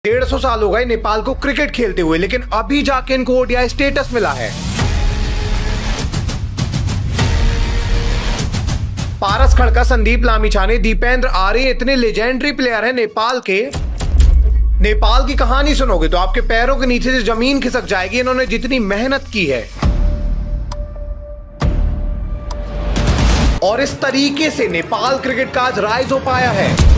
150 साल हो गए नेपाल को क्रिकेट खेलते हुए, लेकिन अभी जाके इनको ओडीआई स्टेटस मिला है। पारस खड़का, संदीप लामिछाने, दीपेंद्र आर्य इतने लेजेंडरी प्लेयर हैं नेपाल के। नेपाल की कहानी सुनोगे तो आपके पैरों के नीचे से जमीन खिसक जाएगी। इन्होंने जितनी मेहनत की है और इस तरीके से नेपाल क्रिकेट का आज राइज हो पाया है।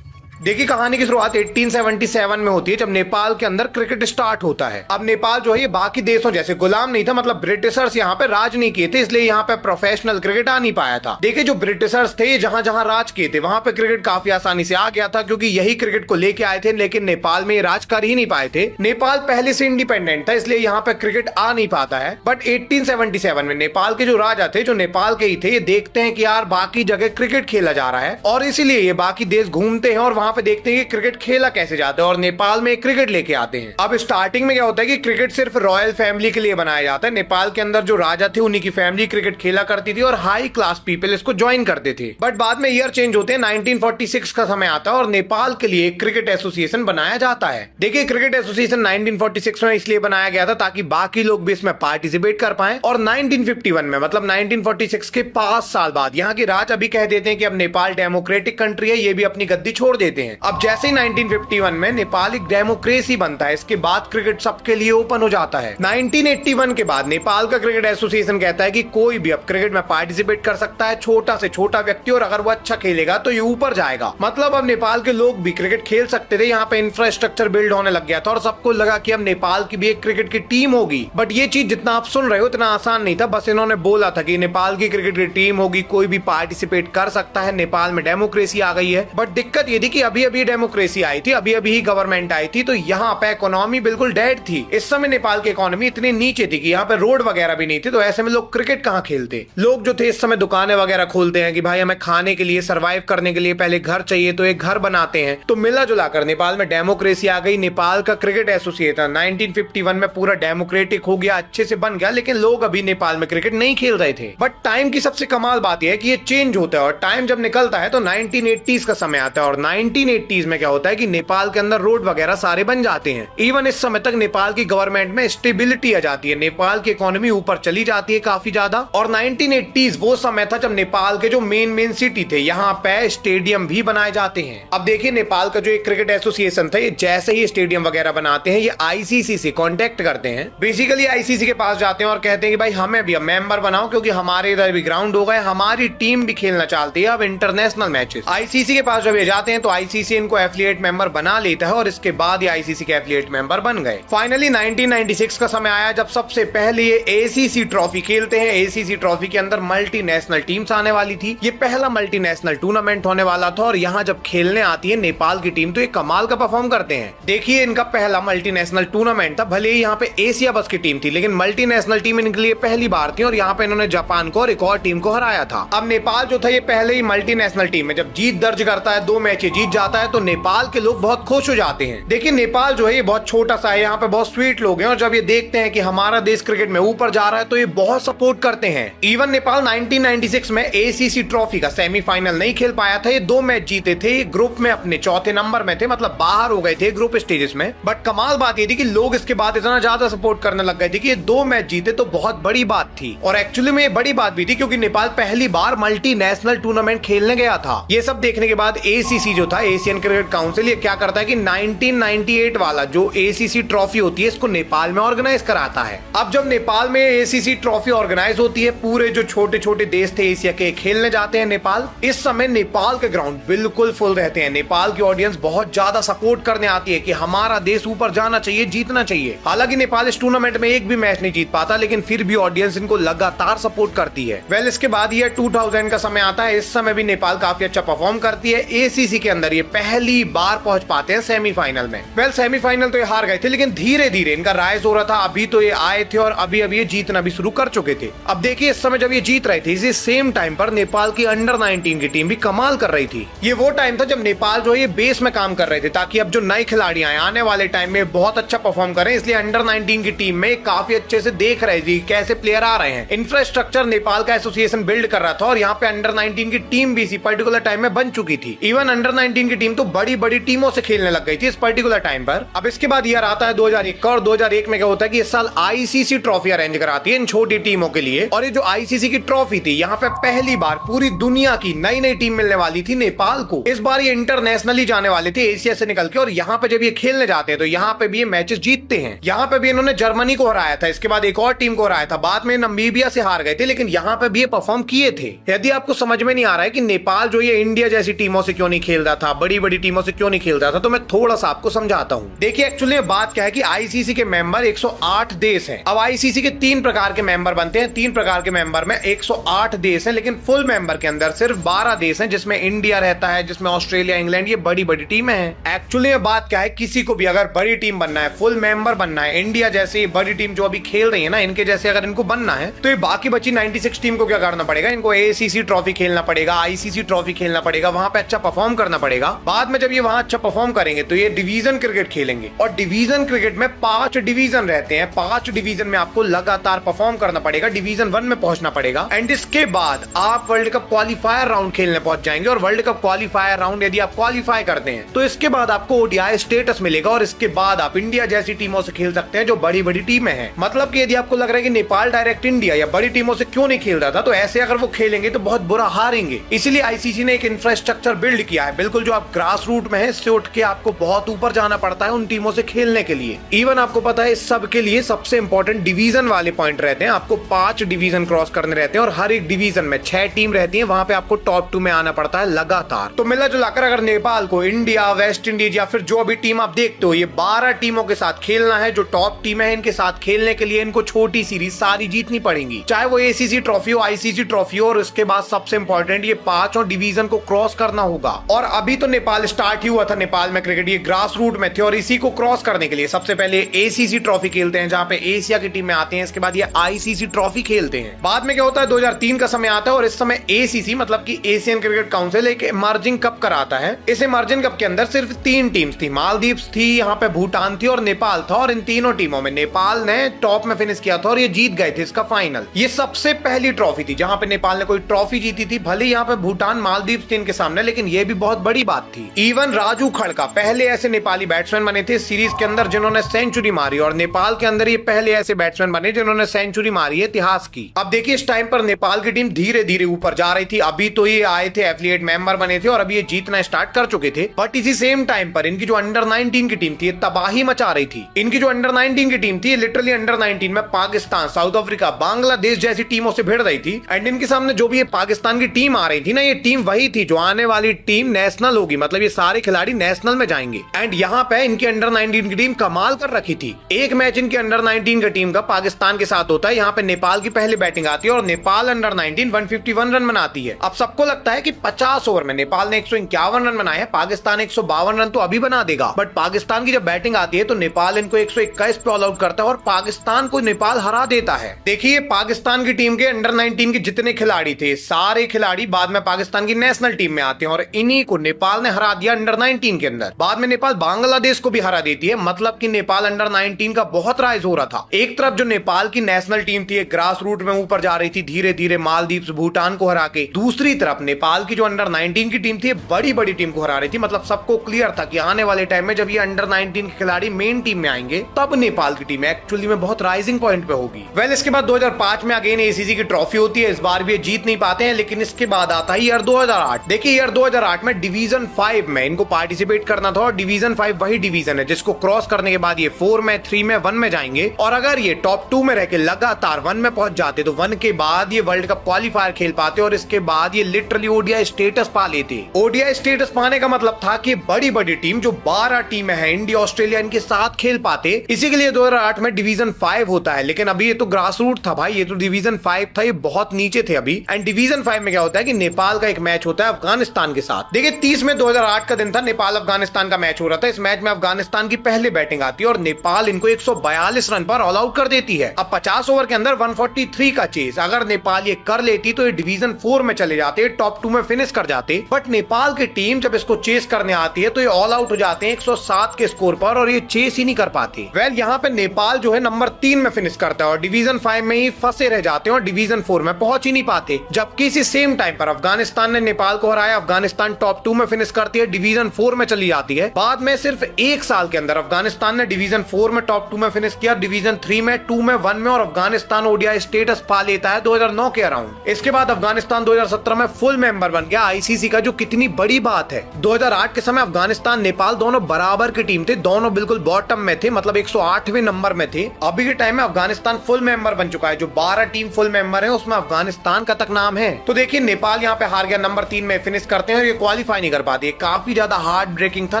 देखिए, कहानी की शुरुआत 1877 में होती है, जब नेपाल के अंदर क्रिकेट स्टार्ट होता है। अब नेपाल जो है ये बाकी देशों जैसे गुलाम नहीं था, मतलब ब्रिटिशर्स यहाँ पे राज नहीं किए थे, इसलिए यहाँ पे प्रोफेशनल क्रिकेट आ नहीं पाया था। देखिए, जो ब्रिटिशर्स थे ये जहां जहां राज किए थे वहां पे क्रिकेट काफी आसानी से आ गया था, क्योंकि यही क्रिकेट को लेके आए थे। लेकिन नेपाल में ये राज कर ही नहीं पाए थे। नेपाल पहले से इंडिपेंडेंट था, इसलिए यहाँ पे क्रिकेट आ नहीं पाता है। बट 1877 में नेपाल के जो राजा थे, जो नेपाल के ही थे, ये देखते हैं कि यार बाकी जगह क्रिकेट खेला जा रहा है, और इसीलिए ये बाकी देश घूमते हैं और वहां पे देखते हैं कि क्रिकेट खेला कैसे जाता है, और नेपाल में क्रिकेट लेके आते हैं। अब स्टार्टिंग में क्या होता है कि क्रिकेट सिर्फ रॉयल फैमिली के लिए बनाया जाता है। नेपाल के अंदर जो राजा थे उन्हीं की फैमिली क्रिकेट खेला करती थी और हाई क्लास पीपल इसको ज्वाइन करते थे। बट बाद में ईयर चेंज होते हैं, 1946 का समय आता है और नेपाल के लिए क्रिकेट एसोसिएशन बनाया जाता है। देखिए, क्रिकेट एसोसिएशन 1946 में इसलिए बनाया गया था ताकि बाकी लोग भी इसमें पार्टिसिपेट कर पाए। और 1951 में, मतलब 1946 के 5 साल बाद, यहाँ के राज अभी कह देते हैं कि अब नेपाल डेमोक्रेटिक कंट्री है, ये भी अपनी गद्दी छोड़ देते हैं। अब जैसे 1951 में नेपाल एक डेमोक्रेसी बनता है, इसके बाद क्रिकेट सबके लिए ओपन हो जाता है। 1981 के बाद नेपाल का क्रिकेट एसोसिएशन कहता है कि कोई भी अब क्रिकेट में पार्टिसिपेट कर सकता है, छोटा से छोटा व्यक्ति, और अगर वो अच्छा खेलेगा तो ये ऊपर जाएगा। मतलब अब नेपाल के लोग भी क्रिकेट खेल सकते थे। यहाँ पे इंफ्रास्ट्रक्चर बिल्ड होने लग गया था और सबको लगा कि अब नेपाल की भी एक क्रिकेट की टीम होगी। बट ये चीज जितना आप सुन रहे हो इतना आसान नहीं था। बस इन्होंने बोला था कि नेपाल की क्रिकेट की टीम होगी, कोई भी पार्टिसिपेट कर सकता है, नेपाल में डेमोक्रेसी आ गई है। बट दिक्कत ये थी कि अभी अभी डेमोक्रेसी आई थी, अभी अभी ही गवर्नमेंट आई थी, तो यहाँ पे इकोनॉमी बिल्कुल डेड थी। इस समय नेपाल की इकोनॉमी इतनी नीचे थी कि यहाँ पे रोड वगैरह भी नहीं थे, तो ऐसे में लोग क्रिकेट कहाँ खेलते। लोग जो थे इस समय दुकानें वगैरह खोलते हैं कि भाई हमें खाने के लिए, सर्वाइव करने के लिए पहले घर चाहिए, तो एक घर बनाते हैं। तो मिला जुला कर नेपाल में डेमोक्रेसी आ गई। नेपाल का क्रिकेट एसोसिएशन 1951 में पूरा डेमोक्रेटिक हो गया, अच्छे से बन गया। लेकिन लोग अभी नेपाल में क्रिकेट नहीं खेल रहे थे। बट टाइम की सबसे कमाल बात यह है कि ये चेंज होता है, और टाइम जब निकलता है तो 1980s का समय आता है। और 1980s में क्या होता है कि नेपाल के अंदर रोड वगैरह सारे बन जाते हैं। इवन इस समय तक नेपाल की गवर्नमेंट में स्टेबिलिटी आ जाती है, नेपाल की इकोनॉमी ऊपर चली जाती है काफी ज्यादा। और 1980s वो समय था जब नेपाल के जो मेन सिटी थे यहाँ पे स्टेडियम भी बनाए जाते हैं। अब देखिए, नेपाल का जो एक क्रिकेट एसोसिएशन था, ये जैसे ही स्टेडियम वगैरह बनाते हैं, ये आईसीसी से कॉन्टेक्ट करते हैं। बेसिकली आईसीसी के पास जाते हैं और कहते हैं कि भाई हमें भी मेंबर बनाओ, क्योंकि हमारे इधर भी ग्राउंड हो गए, हमारी टीम भी खेलना चाहती है अब इंटरनेशनल मैचेस। आईसीसी के पास जब ये जाते हैं तो आईसीसी इनको एफिलिएट मेंबर बना लेता है, और इसके बाद ये आईसीसी के एफिलिएट मेंबर बन गए। फाइनली 1996 का समय आया जब सबसे पहले ये एसीसी ट्रॉफी खेलते हैं। एसीसी ट्रॉफी के अंदर मल्टीनेशनल टीम्स आने वाली थी, ये पहला मल्टीनेशनल टूर्नामेंट होने वाला था। और यहाँ जब खेलने आती है नेपाल की टीम तो ये कमाल का परफॉर्म करते हैं। देखिए, इनका पहला मल्टीनेशनल टूर्नामेंट था, भले ही यहाँ पे एशिया बस की टीम थी, लेकिन मल्टीनेशनल टीम इनके लिए पहली बार थी, और यहाँ पे इन्होंने जापान को और एक और टीम को हराया था। अब नेपाल जो था ये पहले ही मल्टीनेशनल टीम में जब जीत दर्ज करता है, 2 मैच जीत जाता है, तो नेपाल के लोग बहुत खुश हो जाते हैं। देखिए, नेपाल जो है ये बहुत छोटा सा है, यहाँ पे बहुत स्वीट लोग हैं, और जब ये देखते हैं कि हमारा देश क्रिकेट में ऊपर जा रहा है तो ये बहुत सपोर्ट करते हैं। इवन नेपाल 1996 में एसीसी ट्रॉफी का सेमीफाइनल नहीं खेल पाया था। ये 2 मैच जीते थे, ग्रुप में अपने चौथे नंबर में थे, मतलब बाहर हो गए थे ग्रुप स्टेजेस में। बट कमाल बात ये थी कि लोग इसके बाद इतना ज्यादा सपोर्ट करने लग गए थे कि ये 2 मैच जीते तो बहुत बड़ी बात थी। और एक्चुअली में ये बड़ी बात भी थी, क्योंकि नेपाल पहली बार मल्टीनेशनल टूर्नामेंट खेलने गया था। ये सब देखने के बाद एसीसी जो था, एशियन क्रिकेट काउंसिल, ये क्या करता है कि 1998 वाला जो एसीसी ट्रॉफी होती है इसको नेपाल में ऑर्गेनाइज कराता है। अब जब नेपाल में एसीसी ट्रॉफी ऑर्गेनाइज होती है, पूरे जो छोटे छोटे देश थे एशिया के खेलने जाते हैं नेपाल। इस समय नेपाल के ग्राउंड बिल्कुल फुल रहते हैं। नेपाल की ऑडियंस बहुत ज्यादा सपोर्ट करने आती है कि हमारा देश ऊपर जाना चाहिए, जीतना चाहिए। हालांकि नेपाल इस टूर्नामेंट में एक भी मैच नहीं जीत पाता, लेकिन फिर भी ऑडियंस इनको लगातार सपोर्ट करती है। वेल, इसके बाद ईयर 2000 का समय आता है। इस समय भी नेपाल काफी अच्छा परफॉर्म करती है। एसीसी के अंदर ये पहली बार पहुंच पाते हैं सेमीफाइनल में। वेल, सेमीफाइनल तो ये हार गए थे, लेकिन धीरे धीरे इनका राइज हो रहा था। अभी तो ये आए थे और अभी अभी ये जीतना भी शुरू कर चुके थे। अब देखिए, इस समय जब ये जीत रहे थे, इसी सेम टाइम पर नेपाल की अंडर 19 की टीम भी कमाल कर रही थी। ये वो टाइम था जब नेपाल जो है ये बेस में काम कर रहे थे, ताकि अब जो नए खिलाड़ी आए आने वाले टाइम में बहुत अच्छा परफॉर्म करें। इसलिए अंडर 19 की टीम में काफी अच्छे से देख रहे थे कैसे प्लेयर आ रहे हैं। इंफ्रास्ट्रक्चर नेपाल का एसोसिएशन बिल्ड कर रहा था, और यहाँ पे अंडर 19 की टीम भी इसी पर्टिकुलर टाइम में बन चुकी थी। इवन अंडर 19 19 की टीम तो बड़ी बड़ी टीमों से खेलने लग गई थी इस पर्टिकुलर टाइम पर। अब इसके बाद ईयर आता है 2001 का, और 2001 में क्या होता है कि इस साल आईसीसी ट्रॉफी अरेंज कराती है इन छोटी टीमों के लिए। और ये जो आईसीसी की ट्रॉफी थी, यहाँ पे पहली बार पूरी दुनिया की नई नई टीम मिलने वाली थी नेपाल को। इस बार ये इंटरनेशनली जाने वाले थे एशिया से निकल के, और यहाँ पे जब ये खेलने जाते हैं तो यहाँ पे भी ये मैचेस जीतते हैं। यहाँ पे भी इन्होंने जर्मनी को हराया था, इसके बाद एक और टीम को हराया था, बाद में नमीबिया से हार गए थे, लेकिन यहाँ पे भी ये परफॉर्म किए थे। यदि आपको समझ में नहीं आ रहा है कि नेपाल जो ये इंडिया जैसी टीमों से क्यों नहीं खेल रहा था, बड़ी बड़ी टीमों से क्यों नहीं खेल रहा था, तो मैं थोड़ा सा आपको समझाता हूँ। देखिए एक्चुअली बात क्या है कि आईसीसी के मेंबर 108 देश हैं। अब आईसीसी के 3 प्रकार के मेंबर बनते हैं, 3 प्रकार के मेंबर में 108 देश हैं, लेकिन फुल मेंबर के अंदर सिर्फ 12 देश हैं, जिसमें इंडिया रहता है, जिसमें ऑस्ट्रेलिया, इंग्लैंड, ये बड़ी बड़ी टीमें हैं। एक्चुअली बात क्या है, किसी को भी अगर बड़ी टीम बनना है, फुल मेंबर बनना है, इंडिया जैसी बड़ी टीम जो अभी खेल रही है ना, इनके जैसे अगर इनको बनना है, तो ये बाकी बची 96 टीम को क्या करना पड़ेगा, इनको एसीसी ट्रॉफी खेलना पड़ेगा, आईसीसी ट्रॉफी खेलना पड़ेगा, वहां पे अच्छा परफॉर्म करना पड़ेगा। बाद में जब ये वहां अच्छा परफॉर्म करेंगे तो ये डिवीजन क्रिकेट खेलेंगे, और डिवीजन क्रिकेट में 5 डिवीजन रहते हैं। 5 डिवीजन में आपको लगातार परफॉर्म करना पड़ेगा, डिवीजन 1 में पहुंचना पड़ेगा, एंड इसके बाद आप वर्ल्ड कप क्वालिफायर राउंड खेलने पहुंच जाएंगे। और वर्ल्ड कप क्वालिफायर राउंड यदि आप क्वालिफाई करते हैं तो इसके बाद आपको ओडीआई स्टेटस मिलेगा, और इसके बाद आप इंडिया जैसी टीमों से खेल सकते हैं जो बड़ी बड़ी टीमें हैं। मतलब कि यदि आपको लग रहा है कि नेपाल डायरेक्ट इंडिया या बड़ी टीमों से क्यों नहीं खेल रहा था, तो ऐसे अगर वो खेलेंगे तो बहुत बुरा हारेंगे। इसीलिए आईसीसी ने एक इंफ्रास्ट्रक्चर बिल्ड किया है, बिल्कुल जो आप ग्रास रूट में है, इससे उठ के आपको बहुत ऊपर जाना पड़ता है उन टीमों से खेलने के लिए। इवन आपको पता है इस सब के लिए सबसे इंपॉर्टेंट डिवीजन वाले पॉइंट रहते हैं। आपको 5 डिवीजन क्रॉस करने रहते हैं, और हर एक डिवीजन में 6 टीम रहती है, वहां पे आपको टॉप 2 में आना पड़ता है लगातार। तो मिला जुलाकर अगर नेपाल को इंडिया, वेस्ट इंडीज या फिर जो भी टीम आप देखते हो, ये 12 टीमों के साथ खेलना है, जो टॉप टीम है, इनके साथ खेलने के लिए इनको छोटी सीरीज सारी जीतनी पड़ेंगी, चाहे वो एसीसी ट्रॉफी हो, आईसीसी ट्रॉफी हो, और उसके बाद सबसे इंपॉर्टेंट ये 5 डिवीजन को क्रॉस करना होगा। और अभी तो नेपाल स्टार्ट ही हुआ था, नेपाल में क्रिकेट ये ग्रास रूट में थे, और इसी को क्रॉस करने के लिए सबसे पहले एसीसी ट्रॉफी खेलते हैं, जहां पे एशिया की टीम में आते हैं, इसके बाद ये आईसीसी ट्रॉफी खेलते हैं। बाद में क्या होता है, 2003 का समय आता है, और इस समय एसीसी मतलब कि एशियन क्रिकेट काउंसिल एक इमर्जिंग कप कराता है। इस इमर्जिंग कप के अंदर सिर्फ 3 टीम्स थी, मालदीव्स थी, यहाँ पे भूटान थी और नेपाल था, और इन तीनों टीमों में नेपाल ने टॉप में फिनिश किया था और ये जीत गए थे इसका फाइनल। ये सबसे पहली ट्रॉफी थी जहां पे नेपाल ने कोई ट्रॉफी जीती थी, भले यहाँ पे भूटान, मालदीव थे इनके सामने, लेकिन ये भी बहुत बड़ी बात थी। इवन राजू खड़का पहले ऐसे नेपाली बैट्समैन बने थे सीरीज के अंदर जिन्होंने सेंचुरी मारी, और नेपाल के अंदर ये पहले ऐसे बैट्समैन बने जिन्होंने सेंचुरी मारी है इतिहास की। अब देखिए इस टाइम पर नेपाल की टीम धीरे धीरे ऊपर जा रही थी, अभी तो ये आए थे एफिलिएट मेंबर बने थे और अभी ये जीतना स्टार्ट कर चुके थे, बट इसी सेम टाइम पर इनकी जो अंडर 19 की टीम थी तबाही मचा रही थी। इनकी जो अंडर 19 की टीम थी लिटरली अंडर 19 में पाकिस्तान, साउथ अफ्रीका, बांग्लादेश जैसी टीमों से भिड़ रही थी, एंड इनके सामने जो भी ये पाकिस्तान की टीम आ रही थी ना, ये टीम वही थी जो आने वाली टीम नेशनल होगी, मतलब ये सारे खिलाड़ी नेशनल में जाएंगे। एंड यहाँ पे इनकी अंडर 19 की टीम कमाल कर रखी थी। एक मैच इनकी अंडर 19 की टीम का पाकिस्तान के साथ होता है, यहाँ पे नेपाल की पहले बैटिंग आती है और नेपाल अंडर 19 151 रन बनाती है। अब सबको लगता है कि 50 ओवर में नेपाल ने 151 रन बनाए हैं, पाकिस्तान 152 रन तो अभी बना देगा, बट पाकिस्तान की जब बैटिंग आती है तो नेपाल इनको 121 पे ऑल आउट करता है और पाकिस्तान को नेपाल हरा देता है। देखिए पाकिस्तान की टीम के अंडर 19 के जितने खिलाड़ी थे, सारे खिलाड़ी बाद में पाकिस्तान की नेशनल टीम में आते हैं, और इन्हीं को नेपाल ने हरा दिया अंडर 19 के अंदर। बाद में नेपाल बांग्लादेश को भी हरा देती है, मतलब कि नेपाल अंडर 19 का बहुत राइज हो रहा था। एक तरफ जो नेपाल की नेशनल टीम थी ग्रास रूट में ऊपर जा रही थी धीरे धीरे, मालदीव, भूटान को हरा के, दूसरी तरफ नेपाल की जो अंडर 19 की टीम थी बड़ी बड़ी टीम को हरा रही थी। मतलब सबको क्लियर था कि आने वाले टाइम में जब ये अंडर 19 के खिलाड़ी मेन टीम में आएंगे तब नेपाल की टीम एक्चुअली में बहुत राइजिंग पॉइंट पे होगी। वेल इसके बाद 2005 में अगेन एसीसी की ट्रॉफी होती है, इस बार भी ये जीत नहीं पाते हैं, लेकिन इसके बाद आता है ईयर 2008। देखिए ईयर 2008 में डिवीजन 5 में इनको पार्टिसिपेट करना था, और डिवीजन 5 वही डिवीजन है जिसको क्रॉस करने के बाद ये 4 में, 3 में, 1 में जाएंगे, और अगर ये टॉप 2 में रह के लगातार 1 में पहुंच जाते तो 1 के बाद ये वर्ल्ड कप क्वालिफायर खेल पाते, और इसके बाद ये लिटरली ओडीआई स्टेटस पा लेते। ओडीआई स्टेटस पाने का मतलब था कि बड़ी बड़ी टीम जो 12 टीमें हैं, इंडिया, ऑस्ट्रेलिया, इनके साथ खेल पाते। इसी के लिए 2008 में डिवीजन 5 होता है, लेकिन अभी ये तो ग्रास रूट था भाई, ये तो डिवीजन 5 था, ये बहुत नीचे थे अभी। एंड डिवीजन 5 में क्या होता है कि नेपाल का एक मैच होता है अफगानिस्तान के साथ। देखिए 30 में 2008 का दिन था, नेपाल अफगानिस्तान का मैच हो रहा था। इस मैच में अफगानिस्तान की पहले बैटिंग आती है और नेपाल इनको 142 रन पर ऑल आउट कर देती है। अब 50 ओवर के अंदर 143 का चेस अगर नेपाल ये कर लेती तो ये डिवीजन 4 में चले जाते, टॉप 2 में फिनिश कर जाते, बट नेपाल की टीम जब इसको चेस करने आती है तो ये ऑल आउट हो जाते हैं 107 के स्कोर पर, और ये चेस ही नहीं कर पाते। वेल यहाँ पे नेपाल जो है नंबर 3 में फिनिश करता है और डिवीजन 5 में ही फंसे रह जाते हैं और डिवीजन 4 में पहुंच ही नहीं पाते। जबकि इसी सेम टाइम पर अफगानिस्तान ने नेपाल को हराया, अफगानिस्तान टॉप 2 में फिनिश करती है, डिवीजन 4 में चली जाती है। बाद में सिर्फ एक साल के अंदर अफगानिस्तान ने डिवीजन 4 में टॉप 2 में फिनिश किया, डिवीजन 3 में, 2 में, 1 में, और अफगानिस्तान ओडीआई स्टेटस पा लेता है 2009 के अराउंड। इसके बाद अफगानिस्तान 2017 में फुल मेंबर बन गया आईसीसी का, जो कितनी बड़ी बात है। 2008 के समय अफगानिस्तान नेपाल दोनों बराबर की टीम थे, दोनों बिल्कुल बॉटम में थे, मतलब 108वें नंबर में थे। अभी के टाइम में अफगानिस्तान फुल मेंबर बन चुका है, जो 12 टीम फुल मेंबर है उसमें अफगानिस्तान का तक नाम है। तो देखिए नेपाल यहाँ पे हार गया, नंबर 3 में फिनिश करते हैं और ये क्वालिफाई नहीं कर पाती। काफी ज्यादा हार्ड ब्रेकिंग था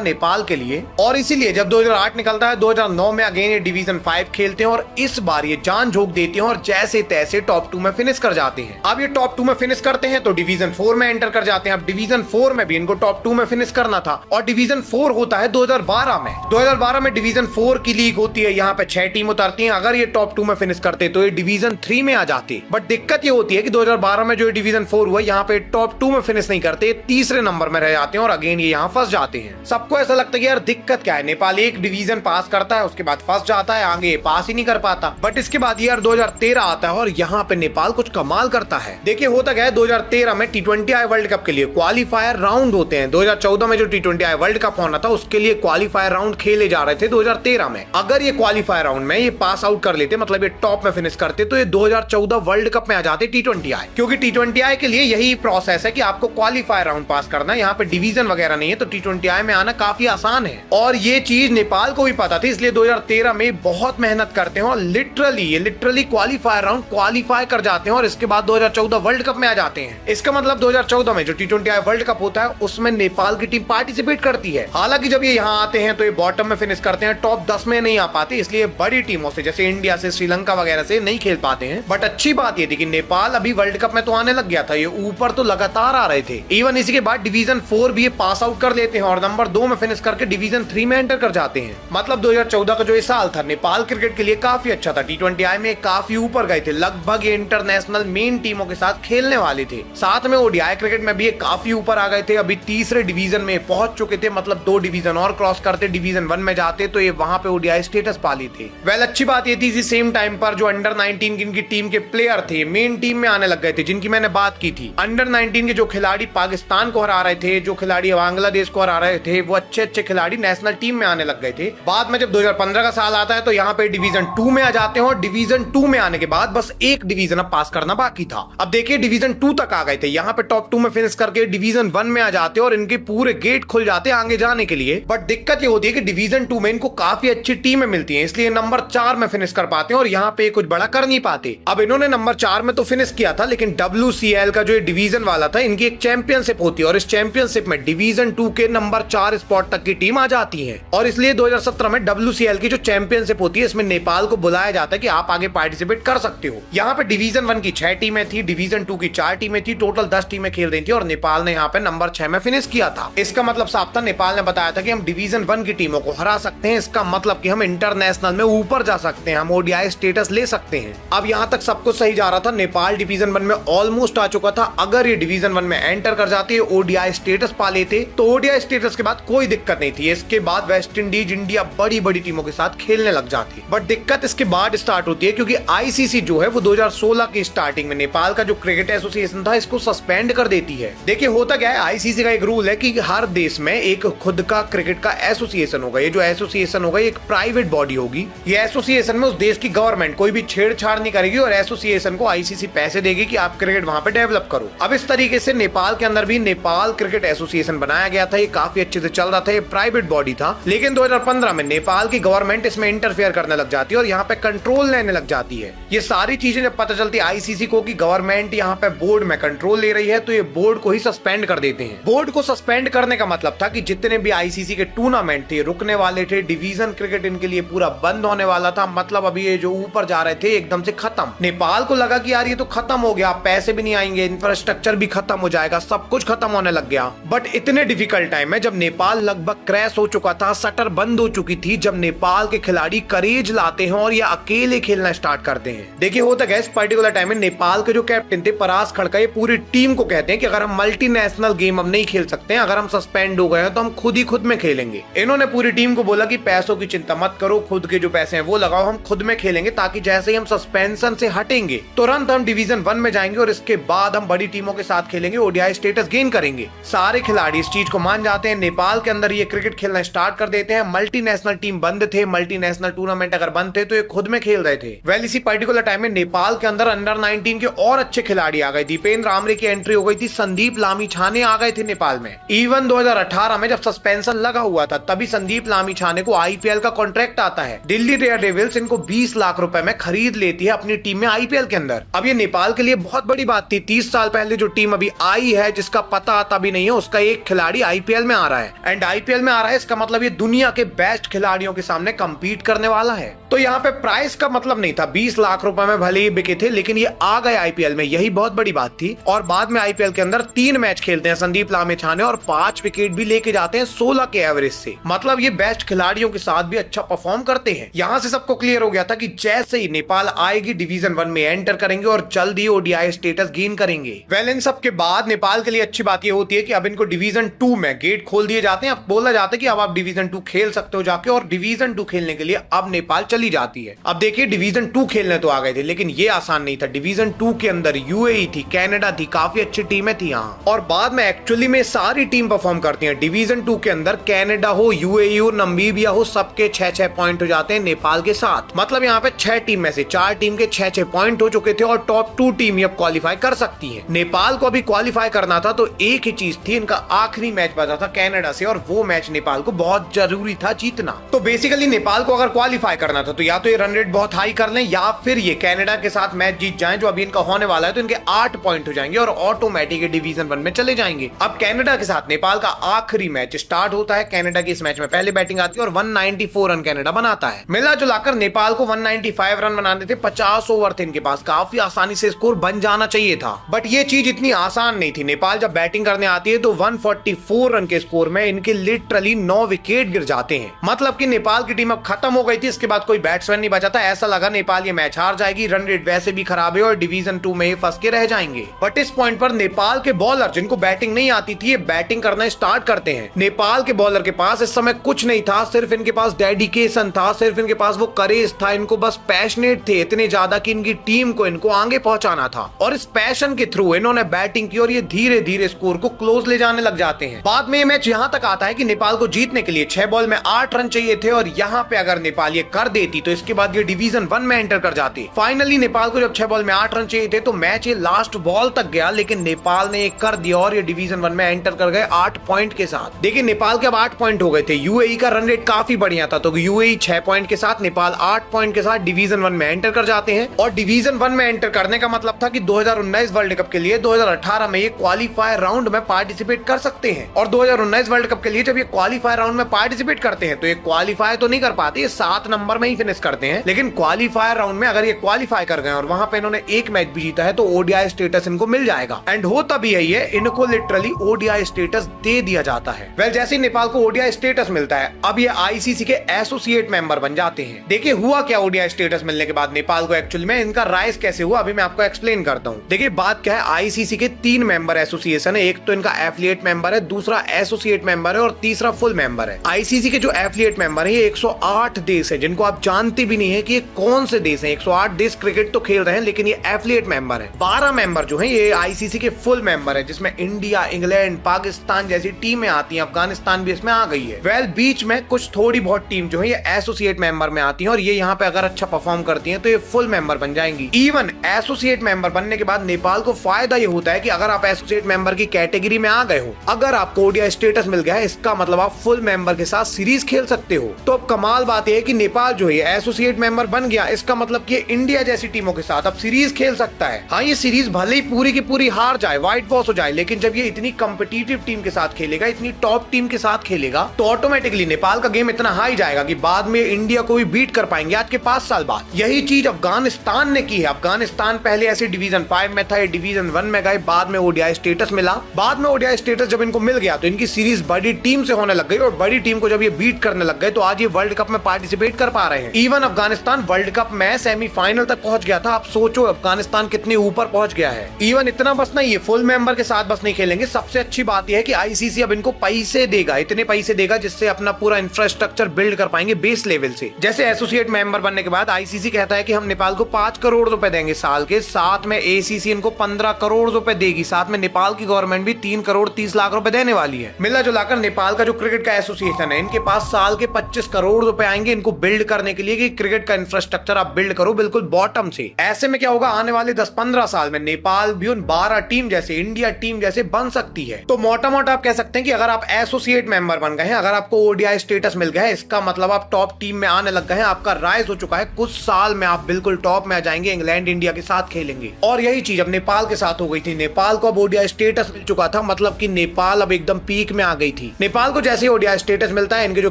नेपाल के लिए, और इसीलिए जब 2008 निकलता है 2009 में अगेन ये डिवीजन 5 खेलते हैं और इस बार ये जान झोंक देते हैं और जैसे तैसे टॉप 2 में फिनिश कर जाते हैं। अब ये टॉप 2 में फिनिश करते हैं तो डिवीजन 4 में एंटर कर जाते हैं। अब डिवीजन 4 में भी इनको टॉप 2 में फिनिश करना था और डिवीजन 4 होता है 2012 में। 2012 में डिवीजन 4 की लीग होती है, यहाँ पे 6 टीम उतरती हैं। अगर ये टॉप 2 में फिनिश करते तो ये डिवीजन 3 में आ जाते, बट दिक्कत ये होती है कि 2012 में जो डिवीजन 4 हुआ यहाँ पे टॉप 2 में फिनिश नहीं करते, तीसरे नंबर में रह जाते हैं और अगेन ये यहाँ फंस जाते हैं। सबको ऐसा लगता है कि यार दिक्कत क्या है, नेपाल एक डिवीजन पास करता है उसके बाद फंस जाता है, आगे पास ही नहीं कर पाता। बट इसके बाद यार 2013 आता है और यहाँ पे नेपाल कुछ कमाल करता है। देखिए होता क्या है, 2013 में T20I वर्ल्ड कप के लिए क्वालिफायर राउंड होते हैं। 2014 में जो T20I वर्ल्ड कप होना था उसके लिए क्वालिफायर राउंड खेले जा रहे थे 2013 में। अगर ये क्वालिफायर राउंड में ये पास आउट कर लेते, मतलब ये टॉप में फिनिश करते, तो ये 2014 वर्ल्ड कप में आ जाते T20I, क्योंकि T20I के लिए यही प्रोसेस है कि आपको क्वालिफायर राउंड पास करना है, यहाँ पे डिवीजन वगैरह नहीं है, तो T20I में आना काफी आसान है। और ये चीज नेपाल को भी पता थी, इसलिए 2013 में बहुत मेहनत करते हैं और लिटरली क्वालिफायर राउंड क्वालिफाई कर जाते हैं और इसके बाद 2014 वर्ल्ड कप में आ जाते हैं। इसका मतलब 2014 में जो T20I वर्ल्ड कप होता है उसमें नेपाल की टीम पार्टिसिपेट करती है। हालांकि जब ये यहाँ आते हैं तो ये बॉटम में फिनिश करते हैं, टॉप 10 में नहीं आ पाते, इसलिए बड़ी टीमों से जैसे इंडिया से, श्रीलंका वगैरह से नहीं खेल पाते हैं। बट अच्छी बात ये थी कि नेपाल अभी वर्ल्ड कप में तो आने लग गया था, ये ऊपर तो लगातार आ रहे थे। इवन इसी के बाद डिवीजन 4 भी ये पास आउट कर लेते हैं और नंबर 2 में फिनिश करके डिवीजन 3 में एंटर कर जाते हैं। मतलब 2014 का जो ये साल था नेपाल क्रिकेट के लिए काफी अच्छा था। T20I में काफी ऊपर गए थे, लगभग ये इंटरनेशनल मेन टीमों के साथ खेलने वाले थे। साथ में ओडीआई क्रिकेट में भी ये काफी ऊपर आ गए थे, अभी तीसरे डिवीजन में पहुंच चुके थे, मतलब 2 डिवीजन और क्रॉस करते डिवीजन 1 में जाते तो ये वहां पे ओडीआई स्टेटस पा ली थे। वेल अच्छी बात ये थी इसी सेम टाइम पर जो अंडर 19 की टीम के प्लेयर थे मेन टीम में आने लग गए थे, जिनकी मैंने बात की थी। अंडर 19 के जो खिलाड़ी पाकिस्तान को हरा रहे थे, जो खिलाड़ी बांग्लादेश को हरा रहे थे, वो अच्छे खिलाड़ी नेशनल टीम में आने लग गए थे। बाद में जब 2015 का साल आता है तो यहाँ पे डिवीजन 2 में आ जाते हैं और डिवीजन 2 में आने के बाद बस एक डिवीजन अब पास करना बाकी था। अब देखिए डिवीजन 2 तक आ गए थे, यहाँ पे टॉप 2 में फिनिश करके डिवीजन 1 में आ जाते और इनके पूरे गेट खुल जाते आगे जाने के लिए। बट दिक्कत ये होती है कि डिवीजन 2 में इनको काफी अच्छी टीमें मिलती हैं, इसलिए नंबर 4 में फिनिश कर पाते हैं और यहाँ पे कुछ बड़ा कर नहीं पाते। अब इन्होंने नंबर 4 में तो फिनिश किया था, लेकिन WCL का जो डिवीजन वाला था, इनकी एक चैंपियनशिप होती है और इस चैंपियनशिप में डिवीजन 2 के नंबर 4 स्पॉट तक की टीम आ जाती है और इसलिए 2017 में WCL की जो चैंपियनशिप होती है इसमें नेपाल को बुलाया जाता है कि आप आगे पार्टिसिपेट कर सकते हो। यहाँ पे डिवीजन 1 की 6 टीमें थी, डिवीजन 2 की 4 टीमें थी, टोटल 10 टीमें खेल रही थी और नेपाल ने यहाँ पे नंबर 6 में फिनिश किया था। इसका मतलब साफ था, नेपाल ने बताया था कि हम डिवीजन 1 की टीमों को हरा सकते हैं, इसका मतलब कि हम इंटरनेशनल में ऊपर जा सकते हैं, हम ओडीआई स्टेटस ले सकते हैं। अब यहाँ तक सब कुछ सही जा रहा था, नेपाल डिवीजन 1 में ऑलमोस्ट आ चुका था। अगर ये डिवीजन 1 में एंटर कर जाते, ओडीआई स्टेटस पा लेते, तो ओडीआई स्टेटस के बाद कोई दिक्कत नहीं थी। इसके बाद वेस्ट इंडीज, इंडिया बड़ी टीमों के साथ खेलने लग जाती। बट दिक्कत इसके बाद स्टार्ट होती है क्योंकि आईसीसी जो है वो 2016 की स्टार्टिंग में नेपाल का जो क्रिकेट एसोसिएशन था इसको सस्पेंड कर देती है। देखिए होता क्या है, आईसीसी का एक रूल है कि हर देश में एक खुद का क्रिकेट का एसोसिएशन होगा। ये जो एसोसिएशन होगा ये एक प्राइवेट बॉडी होगी। ये एसोसिएशन में उस देश की गवर्नमेंट कोई भी छेड़छाड़ नहीं करेगी और एसोसिएशन को आईसीसी पैसे देगी कि आप क्रिकेट वहां पे डेवलप करो। अब इस तरीके से नेपाल के अंदर भी नेपाल क्रिकेट एसोसिएशन बनाया गया था, ये काफी अच्छे से चल रहा था, ये प्राइवेट बॉडी था। लेकिन 2015 में नेपाल की गवर्नमेंट इसमें इंटरफेयर करने लग जाती है और यहाँ पे कंट्रोल लेने लग जाती है। ये सारी चीजें जब पता चलती है आईसीसी को कि गवर्नमेंट यहाँ पे बोर्ड में कंट्रोल ले रही है, तो ये बोर्ड को ही सस्पेंड कर देते हैं। बोर्ड को सस्पेंड करने का मतलब था कि जितने भी आईसीसी के टूर्नामेंट थे रुकने वाले थे, डिवीजन क्रिकेट इनके लिए पूरा बंद होने वाला था। मतलब अभी ये जो ऊपर जा रहे थे एकदम से खत्म। नेपाल को लगा कि यार ये तो खत्म हो गया, पैसे भी नहीं आएंगे, इंफ्रास्ट्रक्चर भी खत्म हो जाएगा, सब कुछ खत्म होने लग गया। बट इतने डिफिकल्ट टाइम में जब नेपाल लगभग क्रैश हो चुका था, शटर बंद हो चुकी थी, जब नेपाल के खिलाड़ी करेज लाते हैं और ये अकेले खेलना स्टार्ट करते हैं। देखिए होता क्या, इस पर्टिकुलर टाइम में नेपाल के जो कैप्टन थे परास खड़का, ये पूरी टीम को कहते हैं कि अगर हम मल्टीनेशनल गेम अब नहीं खेल सकते हैं, अगर हम सस्पेंड हो गए हैं तो हम खुद में खेलेंगे। इन्होंने पूरी टीम को बोला कि पैसों की चिंता मत करो, खुद के जो पैसे हैं वो लगाओ, हम खुद में खेलेंगे, ताकि जैसे ही हम सस्पेंशन से हटेंगे तुरंत हम डिवीजन 1 में जाएंगे और इसके बाद हम बड़ी टीमों के साथ खेलेंगे, ओडीआई स्टेटस गेन करेंगे। सारे सारे खिलाड़ी इस चीज को मान जाते हैं, नेपाल के अंदर ये क्रिकेट खेलना स्टार्ट कर देते हैं। मल्टीनेशनल टीम बंद थे, मल्टीनेशनल टूर्नामेंट अगर बंद थे तो ये खुद में खेल रहे थे। वेल इसी पर्टिकुलर टाइम में नेपाल के अंदर अंडर 19 के और अच्छे खिलाड़ी आ गए। दीपेंद्र आमरे की एंट्री हो गई थी, संदीप लामिछाने आ गए थे नेपाल में। इवन 2018 में जब सस्पेंशन लगा हुआ था तभी संदीप लामिछाने को आईपीएल का कॉन्ट्रैक्ट आता है। दिल्ली डेयरडेविल्स इनको 20 लाख रुपए में खरीद लेती है अपनी टीम में आईपीएल के अंदर। अब ये नेपाल के लिए बहुत बड़ी बात थी। 30 साल पहले जो टीम अभी आई है जिसका पता आता भी नहीं है, उसका एक खिलाड़ी आईपीएल में आ रहा है। एंड आईपीएल में आ रहा है, इसका मतलब ये दुनिया के बेस्ट खिलाड़ियों के सामने कम्पीट करने वाला है। तो यहाँ पे प्राइस का मतलब नहीं था, 20 लाख रुपए में भले ही बिके थे, लेकिन ये आ गए आईपीएल में, यही बहुत बड़ी बात थी। और बाद में आईपीएल के अंदर 3 मैच खेलते हैं संदीप लामिछाने और 5 विकेट भी लेके जाते हैं 16 के एवरेज से। मतलब ये बेस्ट खिलाड़ियों के साथ भी अच्छा परफॉर्म करते हैं। यहाँ से सबको क्लियर हो गया था कि जैसे ही नेपाल आएगी डिवीजन 1 में एंटर करेंगे और जल्द ही ओडीआई स्टेटस गेन करेंगे। वेल इन सब के बाद नेपाल के लिए अच्छी बात ये होती है कि अब इनको डिवीजन 2 में गेट खोल दिए जाते हैं। अब बोला जाता है कि अब आप डिवीजन 2 खेल सकते हो जाके, और डिवीजन 2 खेलने के लिए अब नेपाल चली जाती है। अब देखिए डिवीजन 2 खेलने तो आ गए थे, लेकिन ये आसान नहीं था। डिवीजन 2 के अंदर यूएई थी, कनाडा थी, काफी अच्छी टीमें थी यहाँ, और बाद में एक्चुअली में सारी टीम परफॉर्म करती है। डिवीजन 2 के अंदर कनाडा हो, यूएई हो, नमीबिया हो, सबके 6-6 पॉइंट हो जाते हैं नेपाल के साथ। मतलब यहाँ पे 6 टीम में से 4 टीम के 6-6 पॉइंट हो चुके थे और टॉप 2 टीम अब क्वालिफाई कर सकती है। नेपाल को अभी क्वालिफाई करना था तो एक ही चीज थी, इनका आखिरी मैच बचा था कनाडा से, और वो मैच नेपाल को बहुत जरूरी था जीतना। तो बेसिकली नेपाल को अगर क्वालिफाई करना था तो या तो ये रन रेट बहुत हाई कर लें या फिर ये कनाडा के साथ मैच जीत जाएं जो अभी इनका होने वाला है, तो इनके 8 पॉइंट हो जाएंगे और ऑटोमेटिक डिवीजन 1 में चले जाएंगे। अब कनाडा के साथ नेपाल का आखिरी मैच स्टार्ट होता है। कनाडा की इस मैच में पहले बैटिंग आती है और 194 रन कनाडा बनाता है। मिला जुलाकर नेपाल को 195 रन बनाने थे, 50 ओवर थे इनके पास, काफी आसानी से स्कोर बन जाना चाहिए था। बट ये चीज इतनी आसान नहीं थी। नेपाल जब बैटिंग करने आती है तो 144 रन के स्कोर में इनके लिटरली 9 विकेट गिर जाते हैं। मतलब कि नेपाल की टीम अब खत्म हो गई थी, इसके बाद कोई बैट्समैन नहीं बचा था। ऐसा लगा नेपाल ये मैच हार जाएगी, रन रेट वैसे भी खराब है और डिवीजन 2 में ही फंस के रह जाएंगे। बट इस पॉइंट पर नेपाल के बॉलर जिनको बैटिंग नहीं आती थी, ये बैटिंग करना स्टार्ट करते हैं। नेपाल के बॉलर के पास इस समय कुछ नहीं था, सिर्फ इनके पास डेडिकेशन था, सिर्फ इनके पास वो करेज था। इनको बस पैशनेट थे इतने ज्यादा कि इनकी टीम को इनको आगे पहुंचाना था, और इस पैशन के थ्रू इन्होंने बैटिंग की और ये धीरे धीरे स्कोर को क्लोज ले जाने लग जाते हैं। बाद में ये मैच यहाँ तक आता है कि नेपाल को जीतने के लिए 6 बॉल में 8 रन चाहिए थे, और यहाँ पे अगर नेपाल ये कर देती तो इसके बाद ये डिवीजन 1 में एंटर कर जाती। फाइनली नेपाल को जब 6 बॉल में 8 रन चाहिए थे तो मैच ये लास्ट बॉल तक गया, लेकिन नेपाल ने एक कर दिया और ये डिवीजन 1 में एंटर कर गए 8 पॉइंट के साथ। देखिए नेपाल के अब 8 पॉइंट हो गए थे। यूएई का रन रेट काफी बढ़िया था, तो यूएई 6 पॉइंट के साथ, नेपाल 8 पॉइंट के साथ डिवीजन 1 में एंटर कर जाते हैं। और डिवीजन 1 में एंटर करने का मतलब था कि 2019 वर्ल्ड कप के लिए 2018 में ये क्वालीफायर राउंड में पार्टिसिपेट कर सकते हैं। और 2019 वर्ल्ड कप के लिए जब ये क्वालीफायर राउंड में पार्टिसिपेट करते हैं तो ये क्वालीफाई तो नहीं कर पाते, ये 7 नंबर में ही फिनिश करते हैं। लेकिन क्वालीफायर राउंड में अगर ये क्वालीफाई कर गए और वहां पे इन्होंने एक मैच भी जीता है तो ओडीआई स्टेटस इनको मिल जाएगा। एंड होता भी यही है, इनको लिटरली ओडीआई स्टेटस दे दिया जाता है। वेल जैसे ही नेपाल को ओडीआई स्टेटस मिलता है, अब ये आईसीसी के एसोसिएट मेंबर बन जाते हैं। देखिए हुआ क्या ओडीआई स्टेटस मिलने के बाद नेपाल को, एक्चुअली में इनका राइज कैसे हुआ अभी मैं आपको एक्सप्लेन करता हूँ। देखिए बात क्या है, आईसीसी के 3 मेंबर एसोसिएशन है। एक तो इनका एफिलिएट मेंबर है, दूसरा एसोसिएट मेंबर है और तीसरा फुल मेंबर है। आईसीसी के जो एफिलिएट मेंबर है ये 108 देश है, जिनको आप जानते भी नहीं है कि ये कौन से देश है। 108 देश क्रिकेट तो खेल रहे हैं, लेकिन ये एफिलिएट मेंबर है। 12 मेंबर जो है ये आईसीसी के फुल मेंबर है, जिसमें इंडिया, इंग्लैंड, पाकिस्तान जैसी टीमें आती हैं, अफगानिस्तान भी इसमें आ गई है। वेल बीच में कुछ थोड़ी बहुत टीम जो है ये एसोसिएट मेंबर में आती हैं, और ये यहाँ पे अगर अच्छा परफॉर्म करती हैं तो ये फुल मेंबर बन जाएंगी। इवन एसोसिएट मेंबर बनने के बाद नेपाल को फायदा ये होता है कि अगर आप एसोसिएट मेंबर की कैटेगरी में आ गए हो, अगर आपको ओडीआई स्टेटस मिल गया है, इसका मतलब आप फुल मेंबर के साथ सीरीज खेल सकते हो। तो अब कमाल बात है कि नेपाल जो है एसोसिएट मेंबर बन गया, इसका मतलब कि इंडिया जैसी टीमों के साथ अब सीरीज खेल सकता है। हाँ ये सीरीज भले ही पूरी की पूरी हार जाए, व्हाइट वॉश हो जाए, लेकिन जब ये इतनी कॉम्पिटिटिव टीम के साथ खेलेगा, इतनी टॉप टीम के साथ खेलेगा, तो ऑटोमेटिकली नेपाल का गेम इतना हाई जाएगा कि बाद में इंडिया को भी बीट कर पाएंगे आज के 5 साल बाद। यही चीज अफगानिस्तान ने की है। अफगानिस्तान पहले ऐसे डिवीजन 5 में था, डिवीजन 1 में गए, बाद में ओडीआई स्टेटस मिला। बाद में ओडीआई स्टेटस जब इनको मिल गया तो इनकी सीरीज बड़ी टीम से होने लग गई, और बड़ी टीम को जब ये बीट करने लग गए तो आज ये वर्ल्ड कप में पार्टिसिपेट कर पा रहे हैं। इवन अफगानिस्तान वर्ल्ड कप में सेमीफाइनल तक पहुंच गया था। आप सोचो अफगानिस्तान कितने ऊपर पहुंच गया है। इवन इतना बस नहीं, ये फुल मेंबर के साथ बस नहीं खेलेंगे। सबसे अच्छी बात यह है कि आईसीसी अब इनको पैसे देगा, इतने पैसे देगा जिससे अपना पूरा इंफ्रास्ट्रक्चर बिल्ड कर पाएंगे बेस लेवल से। जैसे एसोसिएट मेंबर बनने के बाद आईसीसी कहता है कि हम नेपाल को 5 करोड़ रुपए देंगे साल के, साथ में एसीसी इनको 15 करोड़ रुपए देगी, साथ में नेपाल की गवर्नमेंट भी 3 करोड़ करोड़ 30 लाख रुपए देने वाली है। मिला जुलाकर नेपाल का जो क्रिकेट का एसोसिएशन है, इनके पास साल के 25 करोड़ रुपए आएंगे इनको बिल्ड करने के लिए कि क्रिकेट का इंफ्रास्ट्रक्चर आप बिल्ड करो बिल्कुल बॉटम से। ऐसे में क्या होगा, आने वाले 10-15 साल में नेपाल भी उन 12 टीम जैसे, इंडिया टीम जैसे बन सकती है। तो मोटा मोटा आप कह सकते हैं कि अगर आप एसोसिएट मेंबर बन गए हैं, अगर आपको ओडीआई स्टेटस मिल गया है, इसका मतलब आप टॉप टीम में आने लग गए हैं, आपका राइज हो चुका है। कुछ साल में आप बिल्कुल टॉप में आ जाएंगे, इंग्लैंड इंडिया के साथ खेलेंगे। और यही चीज अब नेपाल के साथ हो गई थी। नेपाल को अब ओडीआई स्टेटस मिल चुका था, मतलब कि नेपाल अब एकदम पीक में आ गई थी। नेपाल को जैसे ओडीआई स्टेटस मिलता है, इनके जो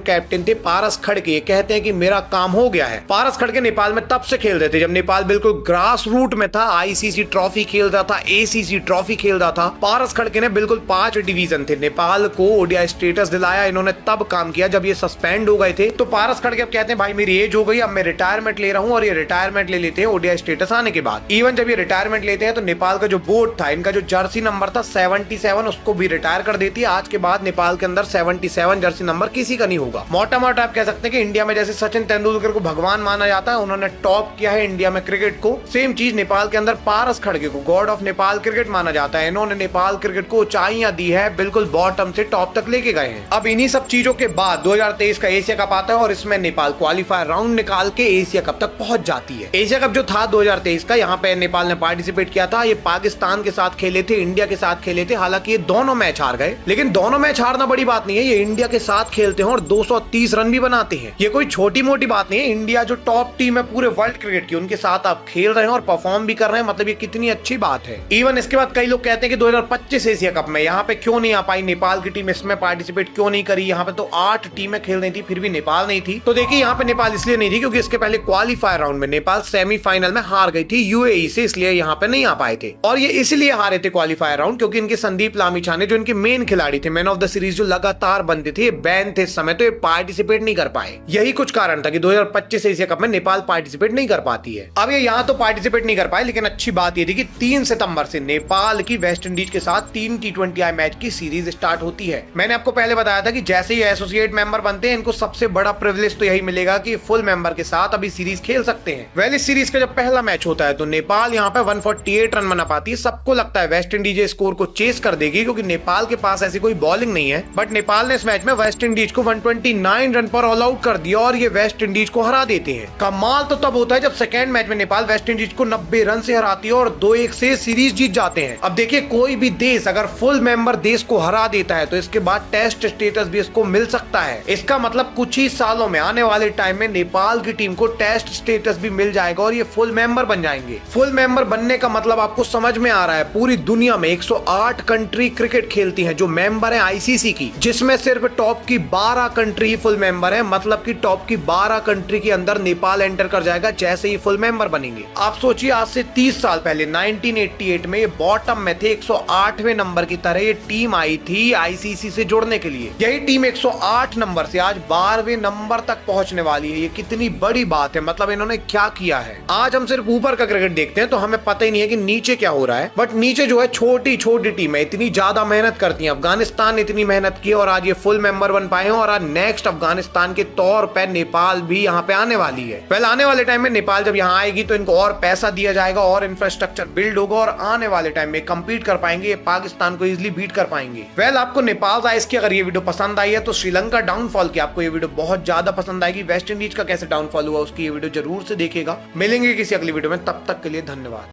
कैप्टन थे पारस खड़के, कहते हैं कि मेरा काम हो गया है। पारस खड़के नेपाल में तब से खेल रहे थे जब नेपाल बिल्कुल ग्रास रूट में था, आईसीसी ट्रॉफी खेल रहा था, एसीसी ट्रॉफी खेल रहा था। पारस खड़के ने बिल्कुल 5 डिवीजन थे, नेपाल को ओडीआई स्टेटस दिलाया। इन्होंने तब काम किया जब ये सस्पेंड हो गए थे। तो पारस खड़के अब कहते हैं भाई मेरी एज हो गई, अब मैं रिटायरमेंट ले रहा हूं, और ये रिटायरमेंट ले लेते हैं ओडीआई स्टेटस आने के बाद। इवन जब ये रिटायरमेंट लेते हैं तो नेपाल का जो बोर्ड था, इनका जो जर्सी नंबर था 77, उसको भी रिटायर कर देती है। आज के बाद नेपाल के अंदर 77 जर्सी नंबर किसी का नहीं होगा। मोटा मोटा आप कह सकते हैं कि इंडिया में जैसे सचिन तेंदुलकर को भगवान माना जाता है, उन्होंने टॉप किया है इंडिया में क्रिकेट को, सेम चीज नेपाल के अंदर पारस खड़के को गॉड ऑफ नेपाल क्रिकेट माना जाता है। इन्होंने नेपाल क्रिकेट को ऊंचाइयां दी है, बिल्कुल बॉटम से टॉप तक लेके गए हैं। अब इन्हीं सब चीजों के बाद 2023 का एशिया कप आता है और इसमें नेपाल क्वालिफायर राउंड निकाल के एशिया कप तक पहुंच जाती है। एशिया कप जो था 2023 का, यहाँ पे नेपाल ने पार्टिसिपेट किया था। ये पाकिस्तान के साथ खेले थे, इंडिया के साथ खेले थे। हालांकि ये दोनों मैच हार गए, लेकिन दोनों मैच हारना बड़ी बात नहीं है। ये इंडिया के साथ खेलते हैं और 230 रन भी बनाते हैं। ये कोई छोटी मोटी बात नहीं है। इंडिया जो टॉप टीम है पूरे वर्ल्ड क्रिकेट की, उनके साथ आप खेल रहे हैं और परफॉर्म भी कर रहे हैं, मतलब ये कितनी अच्छी बात है। इवन इसके बाद कई लोग कहते हैं कि 2025 एशिया कप में यहाँ पे क्यों नहीं आ पाई नेपाल की टीम, इसमें पार्टिसिपेट क्यों नहीं करी। यहाँ पे तो 8 टीमें खेल रही थी, फिर भी नेपाल नहीं थी। तो देखिए यहाँ पे नेपाल इसलिए नहीं थी क्योंकि इसके पहले क्वालिफायर राउंड में नेपाल सेमीफाइनल में हार गई थी यूएई से, इसलिए यहाँ पे नहीं आ पाए थे। और ये इसलिए हारे थे क्वालिफायर राउंड क्योंकि इनके संदीप लामिछाने जो इनके मेन खिलाड़ी थे, मैन ऑफ द सीरीज जो लगातार बनते थे, बैन थे इस समय, तो ये पार्टिसिपेट नहीं कर पाए। यही कुछ कारण था कि 2025 एशिया कप में नेपाल पार्टिसिपेट नहीं कर पाती है। अब ये यहाँ तो पार्टिसिपेट नहीं कर पाए, लेकिन अच्छी बात ये थी कि 3 सितंबर से नेपाल की वेस्ट इंडीज के साथ 3 T20I मैच की सीरीज स्टार्ट होती है। मैंने आपको पहले बताया था कि जैसे ही एसोसिएट मेंबर बनते हैं, इनको सबसे बड़ा प्रिविलेज तो यही मिलेगा कि फुल मेंबर के साथ अभी सीरीज खेल सकते हैं। वेल, इस सीरीज का जब पहला मैच होता है तो नेपाल यहाँ पे 148 रन बना पाती है। सबको लगता है वेस्ट इंडीज स्कोर को चेस कर देगी क्योंकि नेपाल के पास ऐसी कोई बॉलिंग नहीं है, बट नेपाल ने इस मैच में वेस्ट इंडीज को 129 रन पर ऑल आउट कर दिया और ये वेस्ट इंडीज को हरा देते हैं। कमाल तो तब होता है जब सेकेंड मैच में नेपाल वेस्ट इंडीज को 90 रन से हराती है और 2-1 से सीरीज जीत जाते हैं। अब देखिए, कोई भी देश अगर फुल मेंबर देश को हरा देता है तो इसके बाद टेस्ट स्टेटस भी इसको मिल सकता है। इसका मतलब कुछ ही सालों में, आने वाले टाइम में नेपाल की टीम को टेस्ट स्टेटस भी मिल जाएगा और ये फुल मेंबर बन जाएंगे। फुल मेंबर बनने का मतलब आपको समझ में आ रहा है, पूरी दुनिया में 108 कंट्री क्रिकेट खेलती हैं जो मेंबर है आईसीसी की, जिसमें सिर्फ टॉप की 12 कंट्री फुल मेंबर है। मतलब कि टॉप की 12 कंट्री के अंदर नेपाल एंटर कर जाएगा जैसे ही फुल मेंबर बनेंगे। आप सोचिए, आज से 30 साल पहले 1988 में ये बॉटम में थे, 108वें नंबर की तरह ये टीम आई थी आईसीसी से जुड़ने के लिए। यही टीम 108 नंबर से आज 12वें नंबर तक पहुंचने वाली है। ये कितनी बड़ी बात है, मतलब इन्होंने क्या किया है। आज हम सिर्फ ऊपर का क्रिकेट देखते हैं तो हमें पता ही नहीं है कि नीचे क्या हो रहा है, बट नीचे जो है छोटी छोटी टीमें इतनी ज्यादा मेहनत करती हैं। अफगानिस्तान ने इतनी मेहनत की और आज ये फुल मेंबर बन पाए हैं और आज नेक्स्ट अफगानिस्तान के तौर पर नेपाल भी यहाँ पे आने वाली है। वेल, आने वाले टाइम में नेपाल जब यहाँ आएगी तो इनको और पैसा दिया जाएगा और इंफ्रास्ट्रक्चर बिल्ड होगा और आने वाले टाइम में कम्पीट कर पाएंगे, पाकिस्तान को इजिली बीट कर पाएंगे। वेल, आपको नेपाल राइज की अगर ये वीडियो पसंद आई है तो श्रीलंका डाउनफॉल की आपको ये वीडियो बहुत ज्यादा पसंद आएगी। वेस्ट इंडीज का कैसे डाउनफॉल हुआ उसकी ये वीडियो जरूर से देखिएगा। मिलेंगे किसी अगली वीडियो में, तब तक के लिए धन्यवाद।